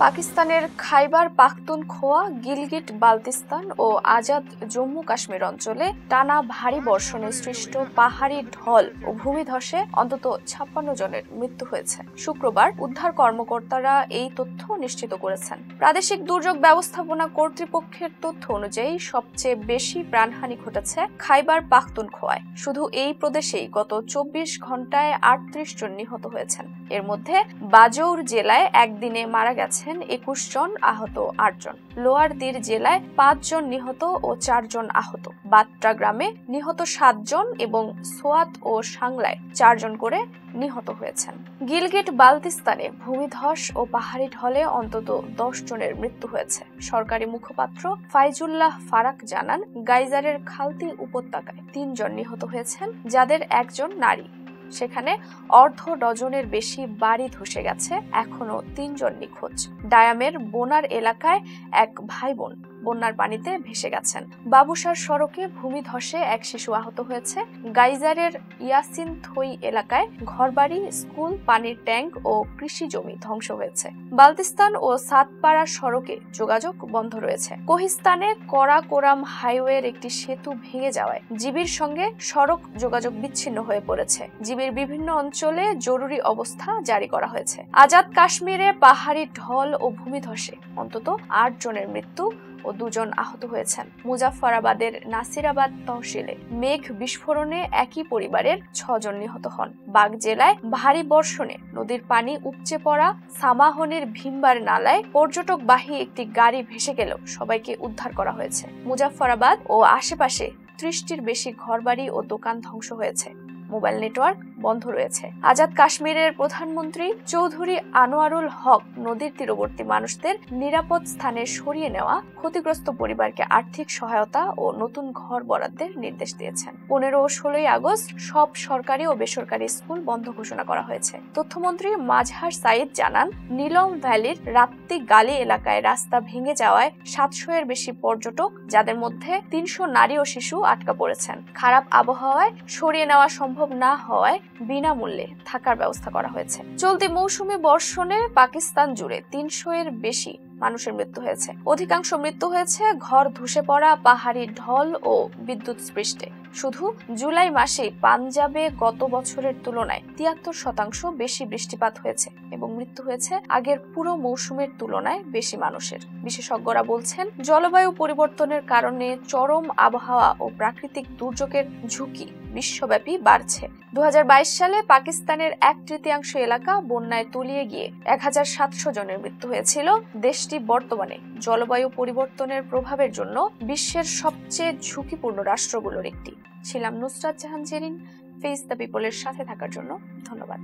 পাকিস্তানের খাইবার পাখতুনখোয়া, গিলগিট বালতিস্তান ও আজাদ জম্মু কাশ্মীর অঞ্চলে টানা ভারী বর্ষণে সৃষ্ট পাহাড়ি ঢল ও ভূমিধসে অন্তত 56 জনের মৃত্যু হয়েছে। শুক্রবার উদ্ধার কর্মকর্তারা এই তথ্য নিশ্চিত করেছেন। প্রাদেশিক দুর্যোগ ব্যবস্থাপনা কর্তৃপক্ষের তথ্য অনুযায়ী সবচেয়ে বেশি প্রাণহানি ঘটেছে খাইবার পাখতুনখোয়ায়। শুধু এই প্রদেশেই গত 24 ঘন্টায় 38 জন নিহত হয়েছেন। এর মধ্যে বাজৌর জেলায় একদিনে মারা গেছেন 21 জন, আহত 8 জন। লোয়ার দির জেলায় 5 জন নিহত ও 4 জন আহত। বাত্রা গ্রামে নিহত 7 জন এবং সোয়াত ও সাংলায় 4 জন করে নিহত হয়েছেন। গিলগিট বালতিস্তানে ভূমিধস ও পাহাড়ি ঢলে অন্তত 10 জনের মৃত্যু হয়েছে। সরকারি মুখপাত্র ফাইজুল্লাহ ফারাক জানান, গাইজারের খালতি উপত্যকায় 3 জন নিহত হয়েছেন, যাদের একজন নারী। সেখানে অর্ধ ডজনের বেশি বাড়ি ধসে গেছে, এখনো 3 জন নিখোঁজ। ডায়ামের বোনার এলাকায় এক ভাই বোন বন্যার পানিতে ভেসে গেছেন। বাবুসার সড়কে ভূমিধসে এক শিশু আহত হয়েছে। গাইজারের ইয়াসিন থই এলাকায় ঘরবাড়ি, স্কুল, পানির ট্যাঙ্ক ও কৃষি জমি ধ্বংস হয়েছে। বালতিস্তান ও সাতপাড়া সড়কে যোগাযোগ বন্ধ রয়েছে। কোহিস্তানে করাকোরাম হাইওয়ের একটি সেতু ভেঙে যাওয়ায় জিবির সঙ্গে সড়ক যোগাযোগ বিচ্ছিন্ন হয়ে পড়েছে। জিবির বিভিন্ন অঞ্চলে জরুরি অবস্থা জারি করা হয়েছে। আজাদ কাশ্মীরে পাহাড়ি ঢল ও ভূমিধসে অন্তত 8 জনের মৃত্যু ও 2 জন আহত হয়েছেন। মুজাফফরাবাদের নাসিরাবাদ তহসিলে মেঘ বিস্ফোরণে একই পরিবারের 6 জন নিহত হন। বাগ জেলায় ভারী বর্ষণে নদীর পানি উপচে পড়া সামাহনের ভীমবার নালায় পর্যটকবাহী একটি গাড়ি ভেসে গেলেও সবাইকে উদ্ধার করা হয়েছে। মুজাফফরাবাদ ও আশেপাশে 30টির বেশি ঘরবাড়ি ও দোকান ধ্বংস হয়েছে। মোবাইল নেটওয়ার্ক বন্ধ রয়েছে। আজাদ কাশ্মীরের প্রধানমন্ত্রী চৌধুরী আনোয়ারুল হক নদীর তীরবর্তী মানুষদের নিরাপদ স্থানে সরিয়ে নেওয়া, ক্ষতিগ্রস্ত পরিবারকে আর্থিক সহায়তা ও নতুন ঘর বরাদ্দের নির্দেশ দিয়েছেন। 15 ও 16 আগস্ট সব সরকারি ও বেসরকারি স্কুল বন্ধ ঘোষণা করা হয়েছে। তথ্যমন্ত্রী মাজহার সাইদ জানান, নীলম ভ্যালির রাত্তি গালি এলাকায় রাস্তা ভেঙে যাওয়ায় 700 এর বেশি পর্যটক, যাদের মধ্যে 300 নারী ও শিশু আটকা পড়েছেন। খারাপ আবহাওয়ায় সরিয়ে নেওয়া সম্ভব না হওয়ায় বিনামূল্যে থাকার ব্যবস্থা করা হয়েছে। চলতি মৌসুমী বর্ষণে পাকিস্তান জুড়ে 300 এর বেশি মানুষের মৃত্যু হয়েছে। অধিকাংশ মৃত্যু হয়েছে ঘর ধসে পড়া, পাহাড়ি ঢল ও বিদ্যুৎ স্পৃষ্টে। শুধু জুলাই মাসে পাঞ্জাবে গত বছরের তুলনায় 73% বেশি বৃষ্টিপাত হয়েছে এবং মৃত্যু হয়েছে আগের পুরো মৌসুমের তুলনায় বেশি মানুষের। বিশেষজ্ঞরা বলছেন, জলবায়ু পরিবর্তনের কারণে চরম আবহাওয়া ও প্রাকৃতিক দুর্যোগের ঝুঁকি বিশ্বব্যাপী বাড়ছে। 2022 সালে পাকিস্তানের 1/3 এলাকা বন্যায় তলিয়ে গিয়ে 1700 জনের মৃত্যু হয়েছিল। দেশটি বর্তমানে জলবায়ু পরিবর্তনের প্রভাবের জন্য বিশ্বের সবচেয়ে ঝুঁকিপূর্ণ রাষ্ট্রগুলোর একটি। ছিলাম নুসরাত জাহান জেরিন। ফেস দ্য পিপলের সাথে থাকার জন্য ধন্যবাদ।